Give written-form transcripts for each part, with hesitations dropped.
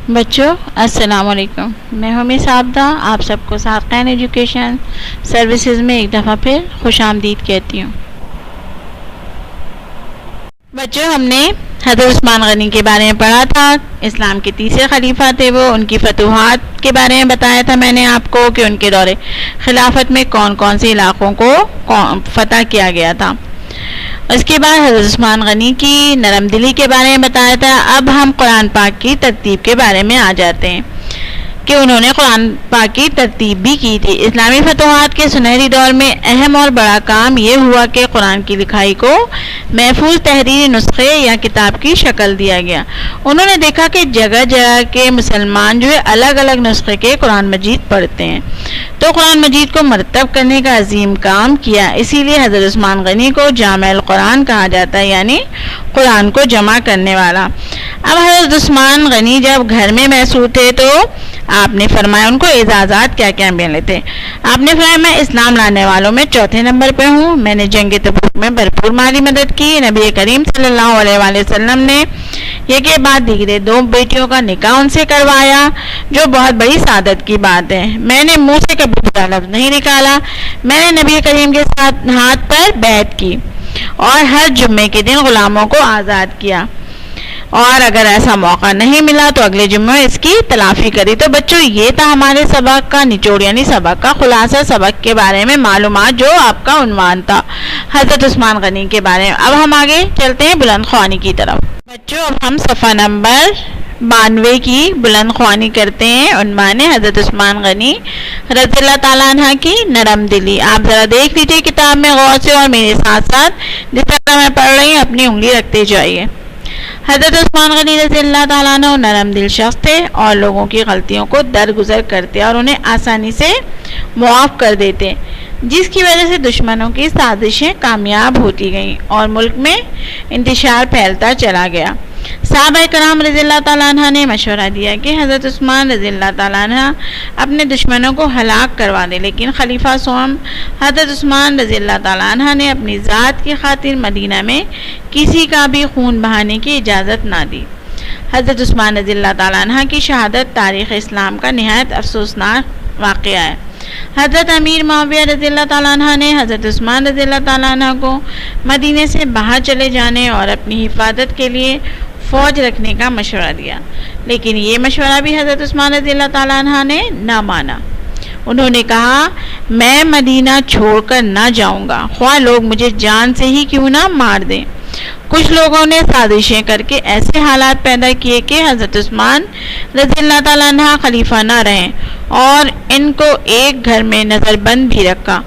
بچوں السلام علیکم، میں ہوں مس عابدہ، آپ سب کو صادقین ایجوکیشن سروسز میں ایک دفعہ پھر خوش آمدید کہتی ہوں۔ بچوں ہم نے حضرت عثمان غنی کے بارے میں پڑھا تھا، اسلام کے تیسرے خلیفہ تھے وہ، ان کی فتوحات کے بارے میں بتایا تھا میں نے آپ کو کہ ان کے دور خلافت میں کون کون سے علاقوں کو فتح کیا گیا تھا۔ اس کے بعد حضرت عثمان غنی کی نرم دلی کے بارے میں بتایا تھا۔ اب ہم قرآن پاک کی ترتیب کے بارے میں آ جاتے ہیں کہ انہوں نے قرآن پاک کی ترتیب بھی کی تھی۔ اسلامی فتوحات کے سنہری دور میں اہم اور بڑا کام یہ ہوا کہ قرآن کی لکھائی کو محفوظ تحریری نسخے یا کتاب کی شکل دیا گیا۔ انہوں نے دیکھا کہ جگہ جگہ کے مسلمان جو ہے الگ الگ نسخے کے قرآن مجید پڑھتے ہیں، تو قرآن مجید کو مرتب کرنے کا عظیم کام کیا۔ اسی لیے حضرت عثمان غنی کو جامع القرآن کہا جاتا ہے، یعنی قرآن کو جمع کرنے والا۔ اب حضرت عثمان غنی جب گھر میں محصور تھے تو آپ نے فرمایا ان کو اعزازات کیا کیا ملے تھے۔ آپ نے فرمایا میں اسلام لانے والوں میں چوتھے نمبر پہ ہوں، میں نے جنگ تبوک میں بھرپور مالی مدد کی، نبی کریم صلی اللہ علیہ وآلہ وسلم نے یہ کے بعد دیگرے 2 بیٹیوں کا نکاح ان سے کروایا، جو بہت بڑی سعادت کی بات ہے۔ میں نے منہ سے کبھی برا لفظ نہیں نکالا، میں نے نبی کریم کے ساتھ ہاتھ پر بیعت کی اور ہر جمعے کے دن غلاموں کو آزاد کیا، اور اگر ایسا موقع نہیں ملا تو اگلے جمعے اس کی تلافی کری۔ تو بچوں یہ تھا ہمارے سبق کا نچوڑ، یعنی سبق کا خلاصہ، سبق کے بارے میں معلومات جو آپ کا عنوان تھا حضرت عثمان غنی کے بارے میں۔ اب ہم آگے چلتے ہیں بلند خوانی کی طرف۔ بچوں اب ہم صفحہ نمبر 92 کی بلند خوانی کرتے ہیں۔ عنوان ہے حضرت عثمان غنی رضی اللہ تعالیٰ عنہ کی نرم دلی۔ آپ ذرا دیکھ لیجیے کتاب میں غور سے اور میرے ساتھ ساتھ جس طرح میں پڑھ رہی ہوں اپنی انگلی رکھتے جائیے۔ حضرت عثمان غنی رضی اللہ تعالیٰ عنہ نرم دل شخص تھے اور لوگوں کی غلطیوں کو درگزر کرتے اور انہیں آسانی سے معاف کر دیتے، جس کی وجہ سے دشمنوں کی سازشیں کامیاب ہوتی گئیں اور ملک میں انتشار پھیلتا چلا گیا۔ صحابہ کرام رضی اللہ تعالیٰ عنہ نے مشورہ دیا کہ حضرت عثمان رضی اللہ تعالیٰ عنہ اپنے دشمنوں کو ہلاک کروا دے، لیکن خلیفہ سوم حضرت عثمان رضی اللہ تعالیٰ عنہ نے اپنی ذات کی خاطر مدینہ میں کسی کا بھی خون بہانے کی اجازت نہ دی۔ حضرت عثمان رضی اللہ تعالیٰ عنہ کی شہادت تاریخ اسلام کا نہایت افسوسناک واقعہ ہے۔ حضرت امیر معاویہ رضی اللہ تعالیٰ عنہ نے حضرت عثمان رضی اللہ تعالیٰ عنہ کو مدینے سے باہر چلے جانے اور اپنی حفاظت کے لیے فوج رکھنے کا مشورہ دیا، لیکن یہ مشورہ بھی حضرت عثمان رضی اللہ تعالیٰ عنہ نے نہ مانا۔ انہوں نے کہا میں مدینہ چھوڑ کر نہ جاؤں گا، خواہ لوگ مجھے جان سے ہی کیوں نہ مار دیں۔ کچھ لوگوں نے سازشیں کر کے ایسے حالات پیدا کیے کہ حضرت عثمان رضی اللہ تعالیٰ عنہ خلیفہ نہ رہیں اور ان کو ایک گھر میں نظر بند بھی رکھا۔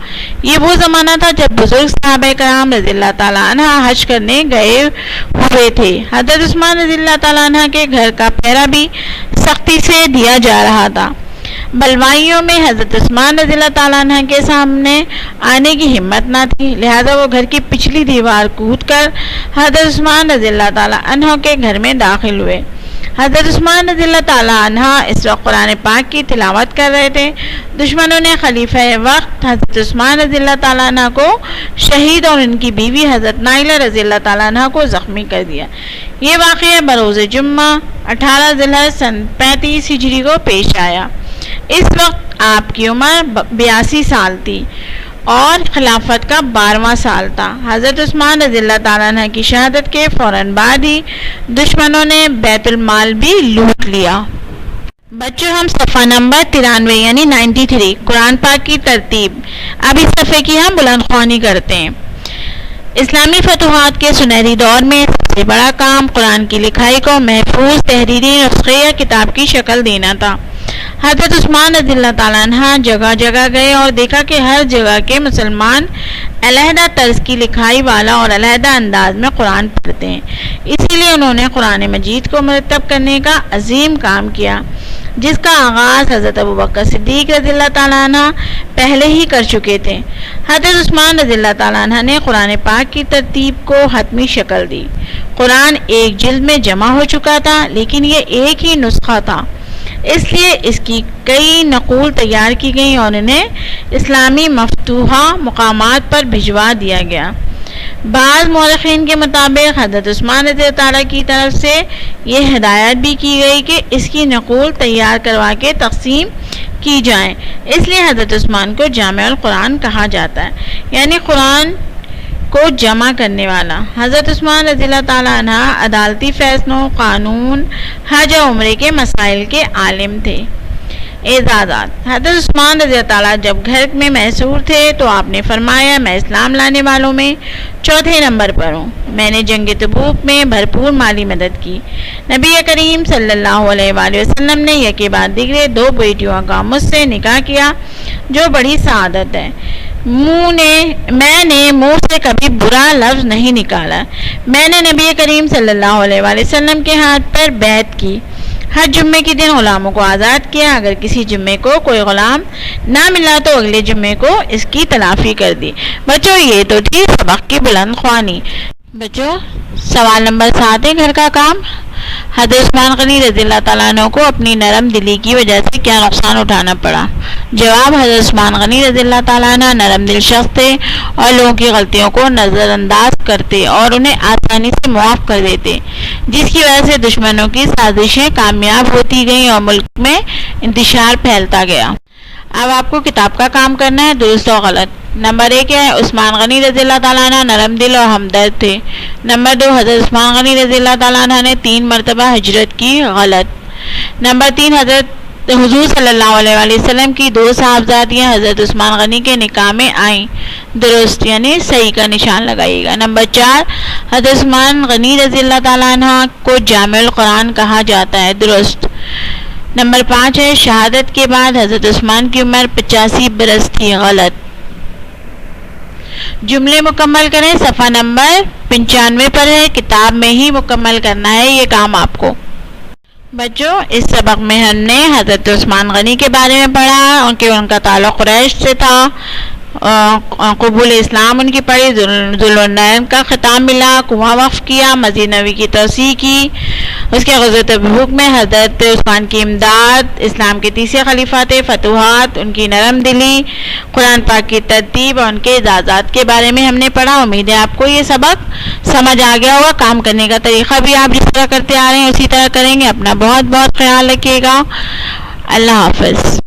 یہ وہ زمانہ تھا جب بزرگ صحابہ کرام رضی اللہ تعالیٰ عنہ حج کرنے گئے ہوئے تھے۔ حضرت عثمان رضی اللہ تعالیٰ عنہ کے گھر کا پہرا بھی سختی سے دیا جا رہا تھا۔ بلوائیوں میں حضرت عثمان رضی اللہ تعالیٰ عنہ کے سامنے آنے کی ہمت نہ تھی، لہذا وہ گھر کی پچھلی دیوار کود کر حضرت عثمان رضی اللہ تعالیٰ عنہ کے گھر میں داخل ہوئے۔ حضرت عثمان رضی اللہ تعالیٰ عنہ اس وقت قرآن پاک کی تلاوت کر رہے تھے۔ دشمنوں نے خلیفہ وقت حضرت عثمان رضی اللہ تعالیٰ عنہ کو شہید اور ان کی بیوی حضرت نائلہ رضی اللہ تعالیٰ عنہ کو زخمی کر دیا۔ یہ واقعہ بروز جمعہ 18 ذی الحجہ سن 35 ہجری کو پیش آیا۔ اس وقت آپ کی عمر 82 سال تھی اور خلافت کا 12واں سال تھا۔ حضرت عثمان رضی اللہ تعالیٰ عنہ کی شہادت کے فوراً بعد ہی دشمنوں نے بیت المال بھی لوٹ لیا۔ بچوں ہم صفحہ نمبر 93 یعنی 93 قرآن پاک کی ترتیب، اب اس صفحے کی ہم بلند خوانی کرتے ہیں۔ اسلامی فتوحات کے سنہری دور میں سب سے بڑا کام قرآن کی لکھائی کو محفوظ تحریری نسخے یا کتاب کی شکل دینا تھا۔ حضرت عثمان رضی اللہ تعالیٰ عنہ جگہ جگہ گئے اور دیکھا کہ ہر جگہ کے مسلمان علیحدہ طرز کی لکھائی والا اور علیحدہ انداز میں قرآن پڑھتے ہیں، اسی لیے انہوں نے قرآن مجید کو مرتب کرنے کا عظیم کام کیا، جس کا آغاز حضرت ابوبکر صدیق رضی اللہ تعالیٰ عنہ پہلے ہی کر چکے تھے۔ حضرت عثمان رضی اللہ تعالیٰ عنہ نے قرآن پاک کی ترتیب کو حتمی شکل دی۔ قرآن ایک جلد میں جمع ہو چکا تھا، لیکن یہ ایک ہی نسخہ تھا، اس لیے اس کی کئی نقول تیار کی گئیں اور انہیں اسلامی مفتوحہ مقامات پر بھجوا دیا گیا۔ بعض مورخین کے مطابق حضرت عثمان رضی اللہ تعالیٰ کی طرف سے یہ ہدایت بھی کی گئی کہ اس کی نقول تیار کروا کے تقسیم کی جائیں، اس لیے حضرت عثمان کو جامع القرآن کہا جاتا ہے، یعنی قرآن کو جمع کرنے والا۔ حضرت عثمان رضی اللہ تعالیٰ عنہ عدالتی فیصلوں، قانون، حج و عمرے کے مسائل کے عالم تھے۔ اعزازات: حضرت عثمان رضی اللہ تعالیٰ جب گھر میں محصور تھے تو آپ نے فرمایا، میں اسلام لانے والوں میں چوتھے نمبر پر ہوں۔ میں نے جنگ تبوک میں بھرپور مالی مدد کی۔ نبی کریم صلی اللہ علیہ وآلہ وسلم نے یکے بعد دیگرے 2 بیٹیوں کا مجھ سے نکاح کیا، جو بڑی سعادت ہے۔ میں نے منہ سے کبھی برا لفظ نہیں نکالا۔ میں نے نبی کریم صلی اللہ علیہ وآلہ وسلم کے ہاتھ پر بیعت کی۔ ہر جمعے کے دن غلاموں کو آزاد کیا۔ اگر کسی جمعے کو کوئی غلام نہ ملا تو اگلے جمعے کو اس کی تلافی کر دی۔ بچوں، یہ تو تھی سبق کی بلند خوانی۔ بچوں، سوال نمبر 7 ہے گھر کا کام۔ حضرت عثمان غنی رضی اللہ تعالیٰ عنہ کو اپنی نرم دلی کی وجہ سے کیا نقصان اٹھانا پڑا؟ جواب: حضرت عثمان غنی رضی اللہ تعالیٰ عنہ نرم دل شخص تھے اور لوگوں کی غلطیوں کو نظر انداز کرتے اور انہیں آسانی سے معاف کر دیتے، جس کی وجہ سے دشمنوں کی سازشیں کامیاب ہوتی گئیں اور ملک میں انتشار پھیلتا گیا۔ اب آپ کو کتاب کا کام کرنا ہے، درست و غلط۔ نمبر 1 ہے عثمان غنی رضی اللہ تعالیٰ عنہ نرم دل اور ہمدرد تھے۔ نمبر 2، حضرت عثمان غنی رضی اللہ تعالیٰ عنہ نے 3 مرتبہ ہجرت کی، غلط۔ نمبر 3، حضور صلی اللہ علیہ وآلہ وسلم کی 2 صاحبزادیاں حضرت عثمان غنی کے نکاح میں آئیں، درست، یعنی صحیح کا نشان لگائیے گا۔ نمبر 4، حضرت عثمان غنی رضی اللہ تعالیٰ عنہ کو جامع القرآن کہا جاتا ہے، درست۔ نمبر 5 ہے شہادت کے بعد حضرت عثمان کی عمر 85 برس تھی، غلط۔ جملے مکمل کریں، صفحہ نمبر 95 پر ہے، کتاب میں ہی مکمل کرنا ہے یہ کام آپ کو۔ بچوں، اس سبق میں ہم نے حضرت عثمان غنی کے بارے میں پڑھا کہ ان کا تعلق قریش سے تھا، قبول اسلام ان کی پڑھی، ذوالنورین کا خطاب ملا، کنواں وقف کیا، مسجد نبوی کی توسیع کی، اس کے غزوہ تبوک میں حضرت عثمان کی امداد، اسلام کے تیسرے خلیفہ تھے، فتوحات، ان کی نرم دلی، قرآن پاک کی ترتیب اور ان کے اعزازات کے بارے میں ہم نے پڑھا۔ امید ہے آپ کو یہ سبق سمجھ آ گیا ہوگا۔ کام کرنے کا طریقہ بھی آپ جس طرح کرتے آ رہے ہیں اسی طرح کریں گے۔ اپنا بہت بہت خیال رکھیے گا۔ اللہ حافظ۔